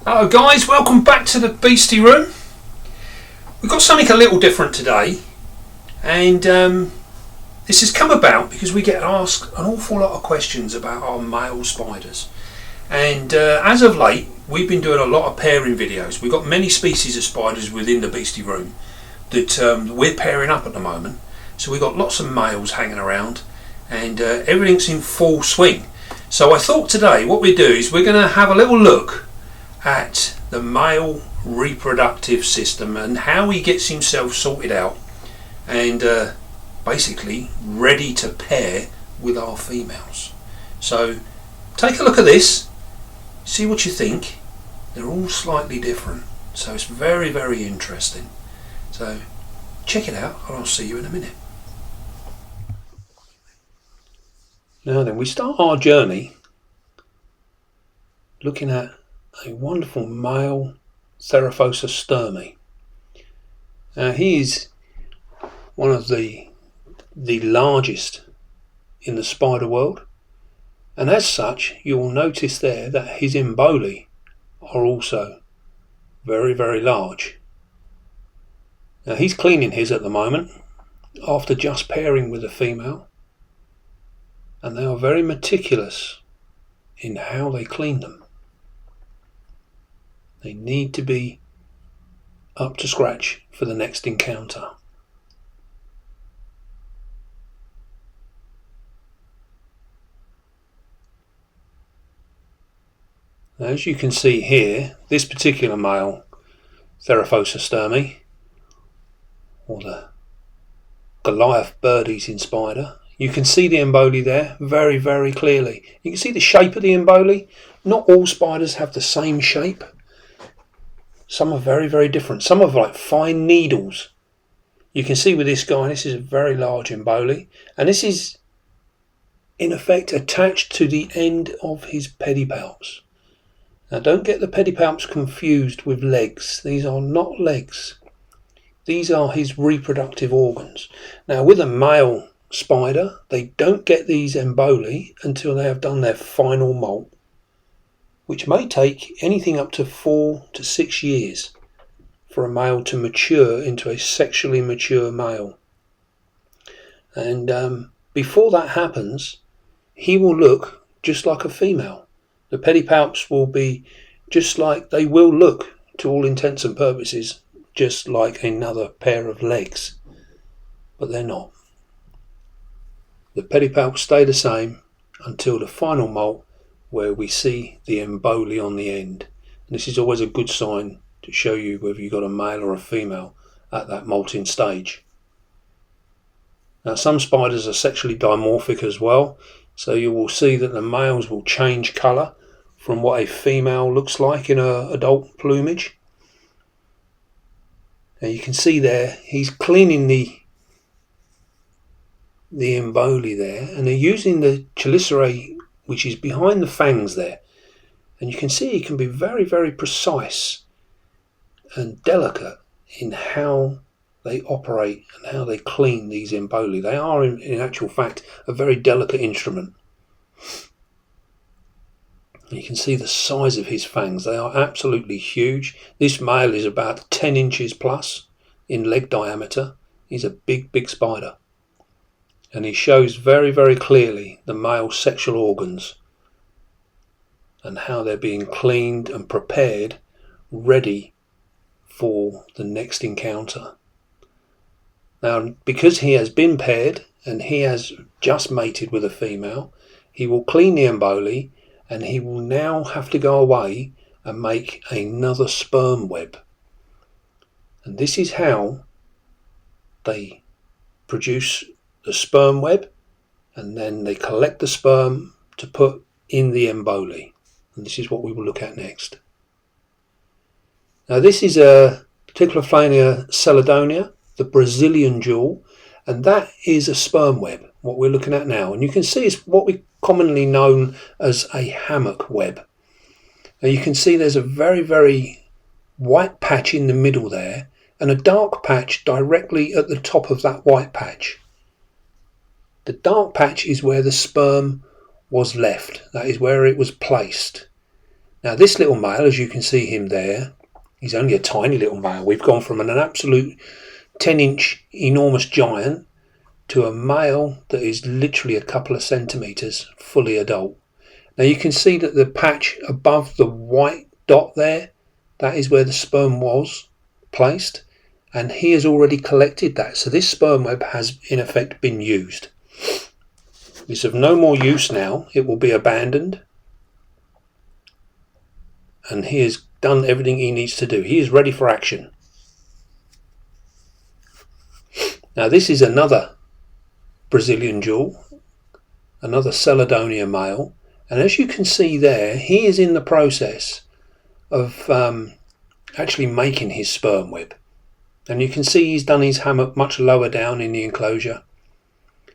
Hello guys, welcome back to the Beastie Room. We've got something a little different today, and this has come about because we get asked an awful lot of questions about our male spiders, and as of late we've been doing a lot of pairing videos. We've got many species of spiders within the Beastie Room that we're pairing up at the moment, so we've got lots of males hanging around and everything's in full swing. So I thought today what we do is we're going to have a little look at the male reproductive system and how he gets himself sorted out and basically ready to pair with our females. So take a look at this, see what you think. They're all slightly different, so it's very, very interesting. So check it out and I'll see you in a minute. Now then, we start our journey looking at a wonderful male Seraphosasturmy. Now he is one of the largest in the spider world, and as such you will notice there that his emboli are also very, very large. Now he's cleaning his at the moment after just pairing with a female, and they are very meticulous in how they clean them. They need to be up to scratch for the next encounter. Now, as you can see here, this particular male Seraphosasturmy, or the Goliath birdies in spider, you can see the emboli there very, very clearly. You can see the shape of the emboli. Not all spiders have the same shape. Some are very, very different. Some are like fine needles. You can see with this guy, this is a very large emboli, and this is in effect attached to the end of his pedipalps. Now don't get the pedipalps confused with legs. These are not legs. These are his reproductive organs. Now with a male spider, they don't get these emboli until they have done their final molt, which may take anything up to 4 to 6 years for a male to mature into a sexually mature male. And before that happens, he will look just like a female. The pedipalps will be just like, they will look to all intents and purposes just like another pair of legs, but they're not. The pedipalps stay the same until the final molt, where we see the emboli on the end. And this is always a good sign to show you whether you've got a male or a female at that molting stage. Now some spiders are sexually dimorphic as well, so you will see that the males will change colour from what a female looks like in her adult plumage. Now you can see there he's cleaning the emboli there, and they're using the chelicerae, which is behind the fangs there, and you can see he can be very, very precise and delicate in how they operate and how they clean these emboli. They are in actual fact a very delicate instrument. You can see the size of his fangs. They are absolutely huge. This male is about 10 inches plus in leg diameter. He's a big, big spider. And he shows very, very clearly the male sexual organs and how they're being cleaned and prepared, ready for the next encounter. Now, because he has been paired and he has just mated with a female, he will clean the emboli, and he will now have to go away and make another sperm web. And this is how they produce the sperm web, and then they collect the sperm to put in the emboli, and this is what we will look at next. Now this is a Ticlophlania celadonia, the Brazilian jewel, and that is a sperm web, what we're looking at now, and you can see it's what we commonly known as a hammock web. Now you can see there's a very, very white patch in the middle there and a dark patch directly at the top of that white patch. The dark patch is where the sperm was left. That is where it was placed. Now this little male, as you can see him there, he's only a tiny little male. We've gone from an absolute 10-inch enormous giant to a male that is literally a couple of centimetres fully adult. Now you can see that the patch above the white dot there, that is where the sperm was placed, and he has already collected that. So this sperm web has in effect been used. It's of no more use now. It will be abandoned, and he has done everything he needs to do. He is ready for action. Now this is another Brazilian jewel, another Celadonia male, and as you can see there, he is in the process of actually making his sperm web. And you can see he's done his hammock much lower down in the enclosure.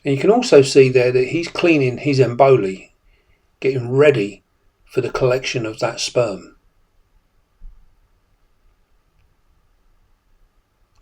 And you can also see there that he's cleaning his emboli, getting ready for the collection of that sperm.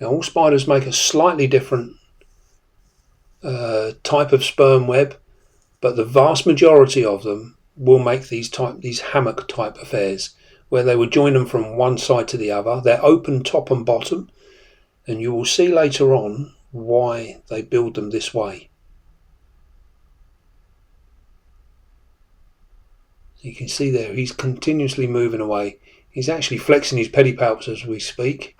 Now all spiders make a slightly different type of sperm web, but the vast majority of them will make these hammock type affairs, where they would join them from one side to the other. They're open top and bottom, and you will see later on why they build them this way. You can see there he's continuously moving away. He's actually flexing his pedipalps as we speak.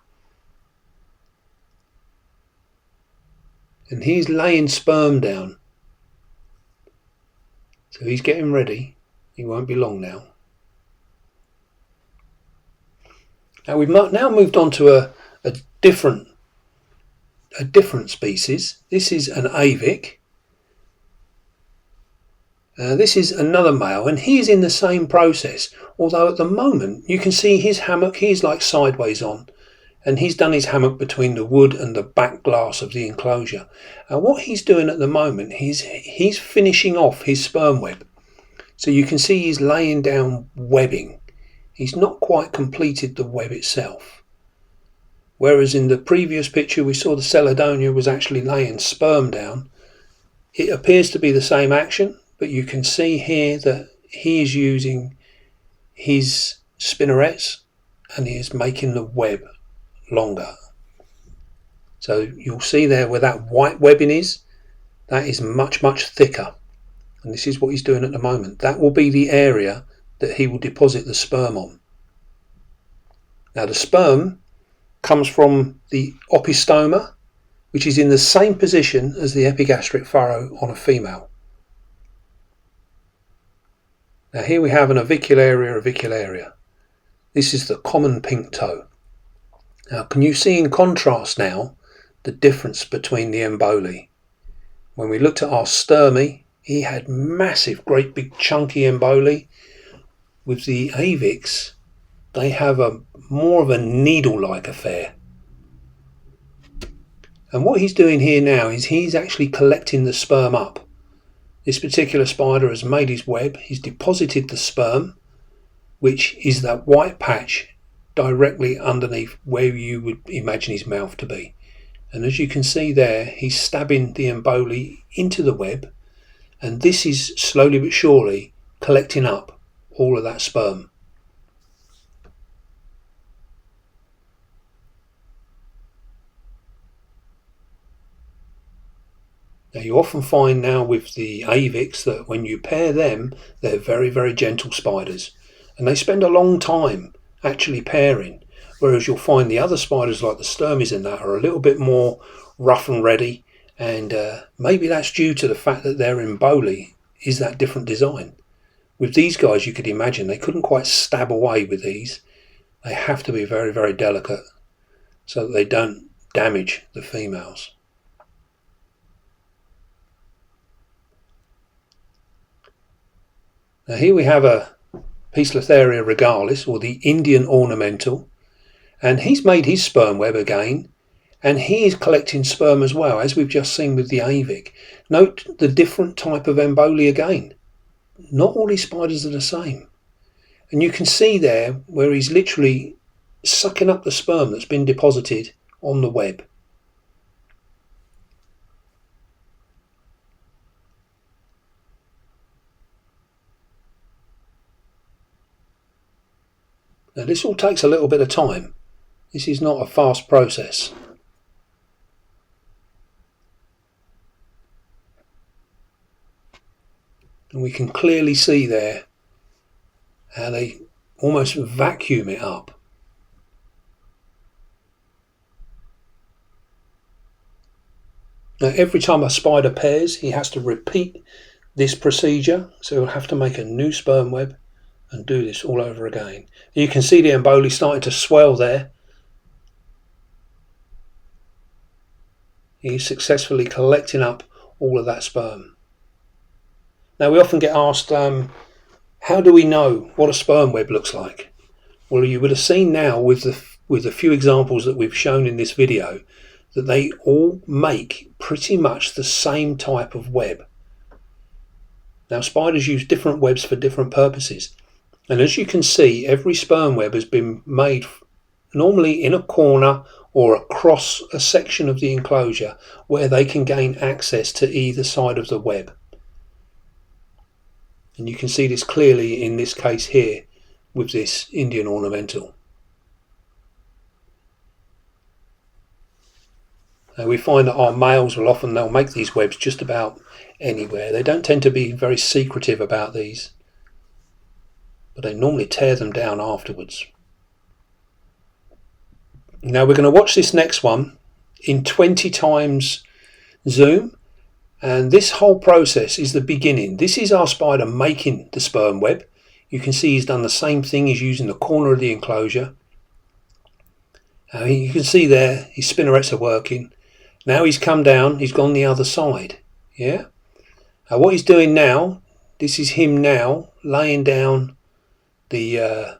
And he's laying sperm down. So he's getting ready. He won't be long now. Now we've now moved on to a different species. This is an Avicii. This is another male, and he is in the same process, although at the moment you can see his hammock, he's like sideways on, and he's done his hammock between the wood and the back glass of the enclosure. And what he's doing at the moment, he's finishing off his sperm web. So you can see he's laying down webbing. He's not quite completed the web itself. Whereas in the previous picture we saw the Celadonia was actually laying sperm down. It appears to be the same action, but you can see here that he is using his spinnerets and he is making the web longer. So you'll see there where that white webbing is, that is much thicker, and this is what he's doing at the moment. That will be the area that he will deposit the sperm on. Now the sperm comes from the opistoma, which is in the same position as the epigastric furrow on a female. Now here we have an avicularia. This is the common pink toe. Now can you see in contrast now the difference between the emboli? When we looked at our sturmy, he had massive, great big chunky emboli. With the Avicii, they have more of a needle-like affair. And what he's doing here now is he's actually collecting the sperm up. This particular spider has made his web, he's deposited the sperm, which is that white patch directly underneath where you would imagine his mouth to be. And as you can see there, he's stabbing the emboli into the web, and this is slowly but surely collecting up all of that sperm. Now you often find now with the Avicii that when you pair them, they're very gentle spiders, and they spend a long time actually pairing, whereas you'll find the other spiders like the sturmies and that are a little bit more rough and ready, and maybe that's due to the fact that their emboli is that different design. With these guys, you could imagine they couldn't quite stab away with these. They have to be very delicate so that they don't damage the females. Now here we have a Poecilotheria regalis, or the Indian ornamental, and he's made his sperm web again, and he is collecting sperm as well, as we've just seen with the Avicii. Note the different type of emboli again. Not all these spiders are the same. And you can see there where he's literally sucking up the sperm that's been deposited on the web. Now this all takes a little bit of time. This is not a fast process. And we can clearly see there how they almost vacuum it up. Now every time a spider pairs, he has to repeat this procedure, so he'll have to make a new sperm web and do this all over again. You can see the emboli starting to swell there. He's successfully collecting up all of that sperm. Now we often get asked, how do we know what a sperm web looks like? Well, you would have seen now with the few examples that we've shown in this video that they all make pretty much the same type of web. Now spiders use different webs for different purposes, and as you can see, every sperm web has been made normally in a corner or across a section of the enclosure where they can gain access to either side of the web. And you can see this clearly in this case here with this Indian ornamental. Now we find that our males will often, they'll make these webs just about anywhere. They don't tend to be very secretive about these, but they normally tear them down afterwards. Now we're going to watch this next one in 20 times zoom, and this whole process is the beginning. This is our spider making the sperm web. You can see he's done the same thing. He's using the corner of the enclosure. You can see there his spinnerets are working. Now he's come down, he's gone the other side. Yeah. What he's doing now, this is him now laying down the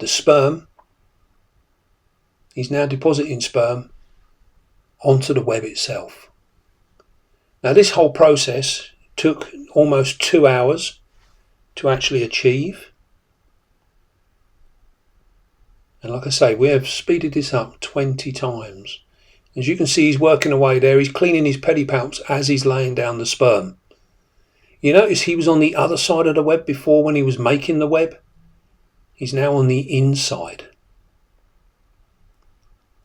sperm. He's now depositing sperm onto the web itself. Now this whole process took almost 2 hours to actually achieve. And like I say, we have speeded this up 20 times. As you can see, he's working away there. He's cleaning his pedipalps as he's laying down the sperm. You notice he was on the other side of the web before when he was making the web. He's now on the inside.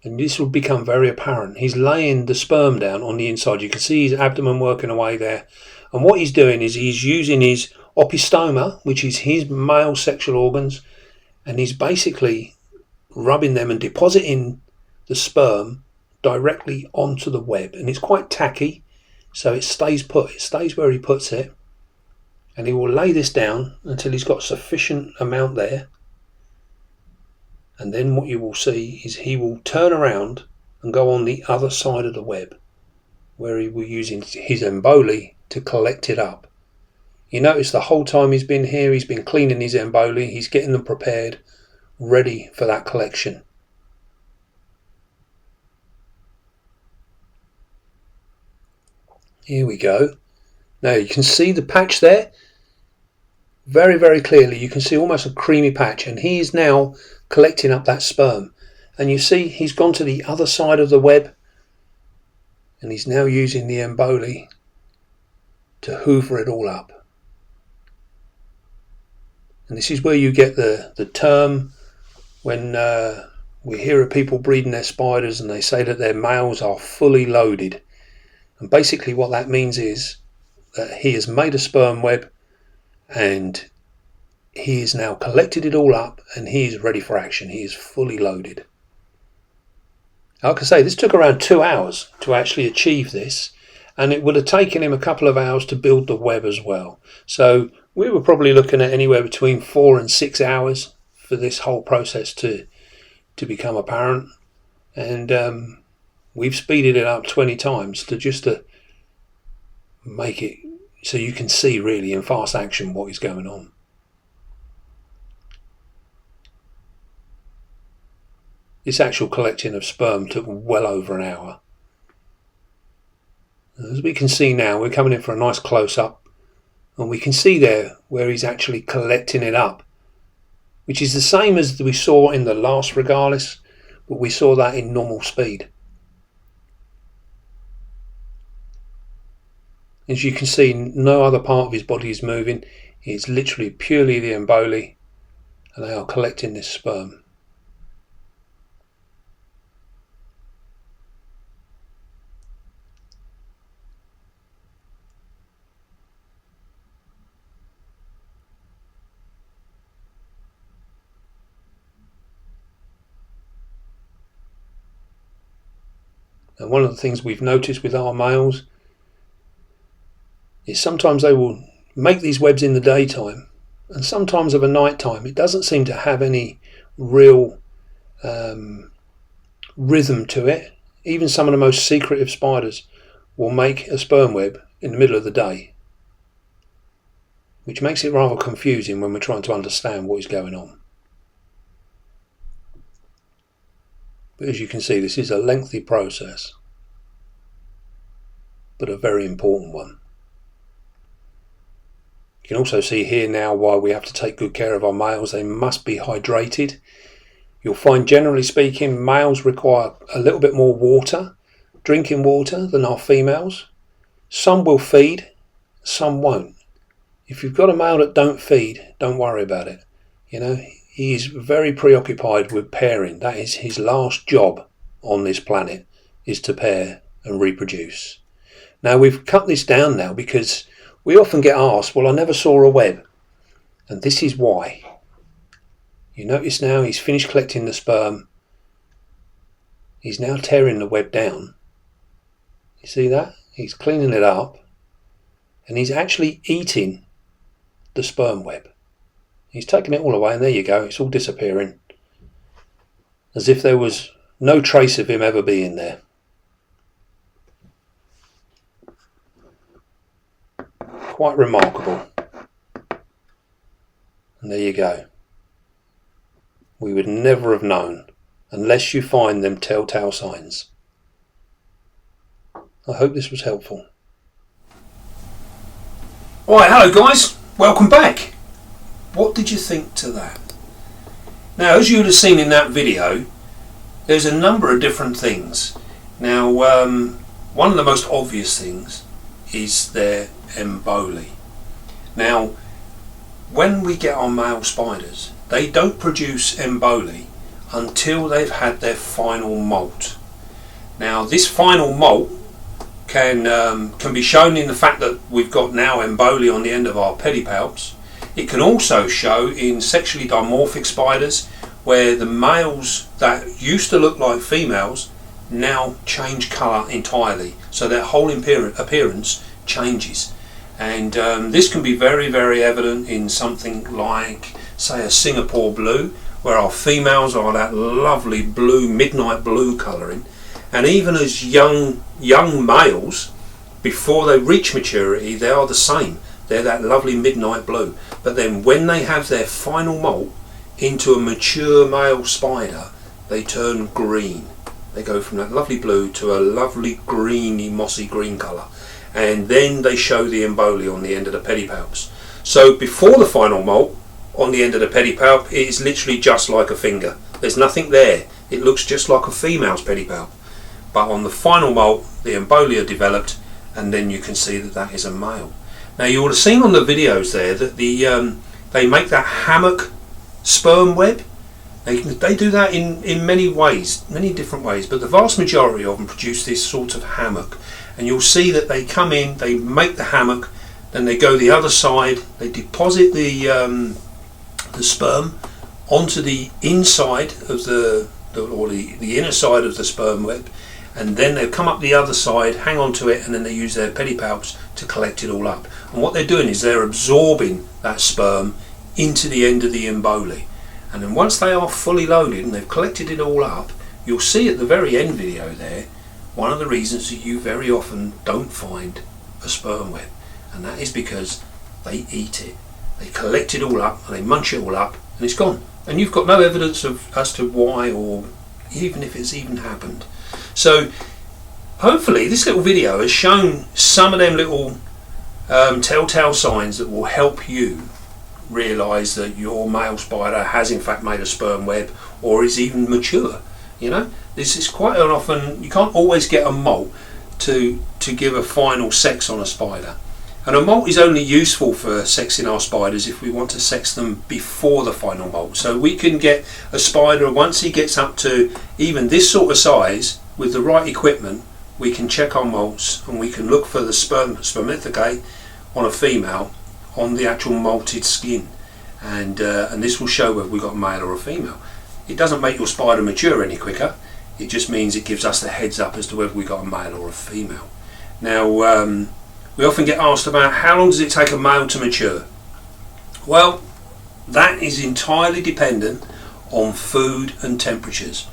And this will become very apparent. He's laying the sperm down on the inside. You can see his abdomen working away there. And what he's doing is he's using his opistoma, which is his male sexual organs, and he's basically rubbing them and depositing the sperm directly onto the web. And it's quite tacky, so it stays put. It stays where he puts it. And he will lay this down until he's got sufficient amount there. And then what you will see is he will turn around and go on the other side of the web, where he will use his emboli to collect it up. You notice the whole time he's been here, he's been cleaning his emboli, he's getting them prepared, ready for that collection. Here we go. Now you can see the patch there very, very clearly. You can see almost a creamy patch, and he's now collecting up that sperm. And you see he's gone to the other side of the web, and he's now using the emboli to hoover it all up. And this is where you get the term when we hear of people breeding their spiders and they say that their males are fully loaded. And basically what that means is that he has made a sperm web and he has now collected it all up and he is ready for action. He is fully loaded. Like I say, this took around 2 hours to actually achieve this, and it would have taken him a couple of hours to build the web as well. So we were probably looking at anywhere between 4 and 6 hours for this whole process to become apparent. And we've speeded it up 20 times to make it so you can see really in fast action what is going on. This actual collecting of sperm took well over an hour. As we can see now, we're coming in for a nice close-up, and we can see there where he's actually collecting it up, which is the same as we saw in the last regalis, but we saw that in normal speed. As you can see, no other part of his body is moving. It's literally purely the emboli and they are collecting this sperm. And one of the things we've noticed with our males is sometimes they will make these webs in the daytime, and sometimes of a night time. It doesn't seem to have any real rhythm to it. Even some of the most secretive spiders will make a sperm web in the middle of the day, which makes it rather confusing when we're trying to understand what is going on. But as you can see, this is a lengthy process, but a very important one. You can also see here now why we have to take good care of our males. They must be hydrated. You'll find, generally speaking, males require a little bit more water, drinking water, than our females. Some will feed, some won't. If you've got a male that don't feed, don't worry about it. You know, he's very preoccupied with pairing. That is his last job on this planet, is to pair and reproduce. Now, we've cut this down now because we often get asked, well, I never saw a web. And this is why. You notice now he's finished collecting the sperm. He's now tearing the web down. You see that? He's cleaning it up. And he's actually eating the sperm web. He's taking it all away, and there you go. It's all disappearing. As if there was no trace of him ever being there. Quite remarkable. And there you go. We would never have known unless you find them telltale signs. I hope this was helpful. Alright, hello guys, welcome back. What did you think to that? Now, as you would have seen in that video, there's a number of different things. Now, one of the most obvious things is their emboli. Now, when we get our male spiders, they don't produce emboli until they've had their final molt. Now, this final molt can be shown in the fact that we've got now emboli on the end of our pedipalps. It can also show in sexually dimorphic spiders, where the males that used to look like females now change colour entirely, so their whole appearance changes. And this can be very, very evident in something like, say, a Singapore blue, where our females are that lovely blue, midnight blue colouring, and even as young males, before they reach maturity, they are the same. They're that lovely midnight blue. But then when they have their final molt into a mature male spider, they turn green. They go from that lovely blue to a lovely greeny, mossy green colour. And then they show the emboli on the end of the pedipalps. So before the final molt, on the end of the pedipalp, it is literally just like a finger. There's nothing there. It looks just like a female's pedipalp. But on the final molt, the emboli are developed, and then you can see that that is a male. Now, you would have seen on the videos there that they make that hammock sperm web. They do that in many ways, many different ways, but the vast majority of them produce this sort of hammock. And you'll see that they come in, they make the hammock, then they go the other side, they deposit the sperm onto the inside of the inner side of the sperm web, and then they come up the other side, hang on to it, and then they use their pedipalps to collect it all up. And what they're doing is they're absorbing that sperm into the end of the emboli. And then once they are fully loaded and they've collected it all up, you'll see at the very end video there, one of the reasons that you very often don't find a sperm web, and that is because they eat it. They collect it all up and they munch it all up, and it's gone. And you've got no evidence as to why, or even if it's even happened. So hopefully this little video has shown some of them little telltale signs that will help you realise that your male spider has in fact made a sperm web, or is even mature. You know, this is quite often, you can't always get a molt to give a final sex on a spider. And a molt is only useful for sexing our spiders if we want to sex them before the final molt. So we can get a spider, once he gets up to even this sort of size, with the right equipment, we can check our molts and we can look for the spermithecate on a female on the actual molted skin. And this will show whether we've got a male or a female. It doesn't make your spider mature any quicker, it just means it gives us the heads up as to whether we've got a male or a female. Now, we often get asked about how long does it take a male to mature? Well, that is entirely dependent on food and temperatures.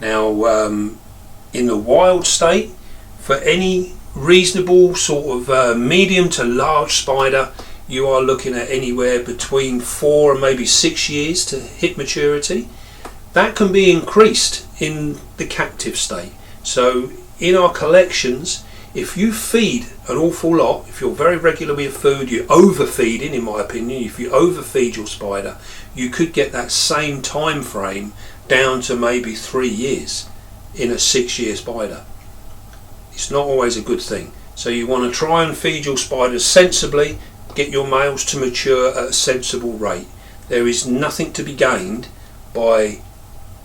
Now, in the wild state, for any reasonable sort of medium to large spider, you are looking at anywhere between 4 and maybe 6 years to hit maturity. That can be increased in the captive state. So in our collections, if you feed an awful lot, if you're very regular with your food, you're overfeeding, in my opinion, if you overfeed your spider, you could get that same time frame down to maybe 3 years in a 6-year spider. It's not always a good thing. So you want to try and feed your spiders sensibly, get your males to mature at a sensible rate. There is nothing to be gained by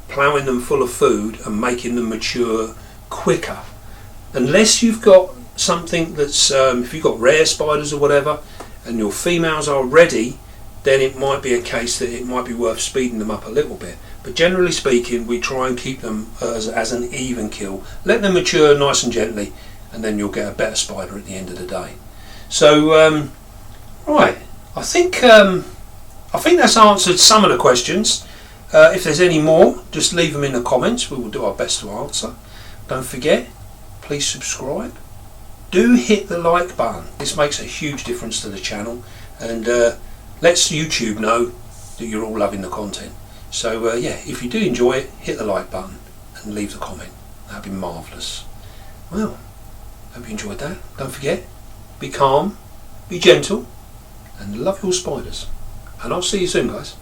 ploughing them full of food and making them mature quicker. Unless you've got something that's, if you've got rare spiders or whatever, and your females are ready, then it might be a case that it might be worth speeding them up a little bit. But generally speaking, we try and keep them as an even kill. Let them mature nice and gently, and then you'll get a better spider at the end of the day. So, right, I think that's answered some of the questions. If there's any more, just leave them in the comments. We will do our best to answer. Don't forget, please subscribe. Do hit the like button. This makes a huge difference to the channel, and lets YouTube know that you're all loving the content. So yeah, if you do enjoy it, hit the like button and leave the comment. That'd be marvellous. Well, hope you enjoyed that. Don't forget, be calm, be gentle, and love your spiders. And I'll see you soon, guys.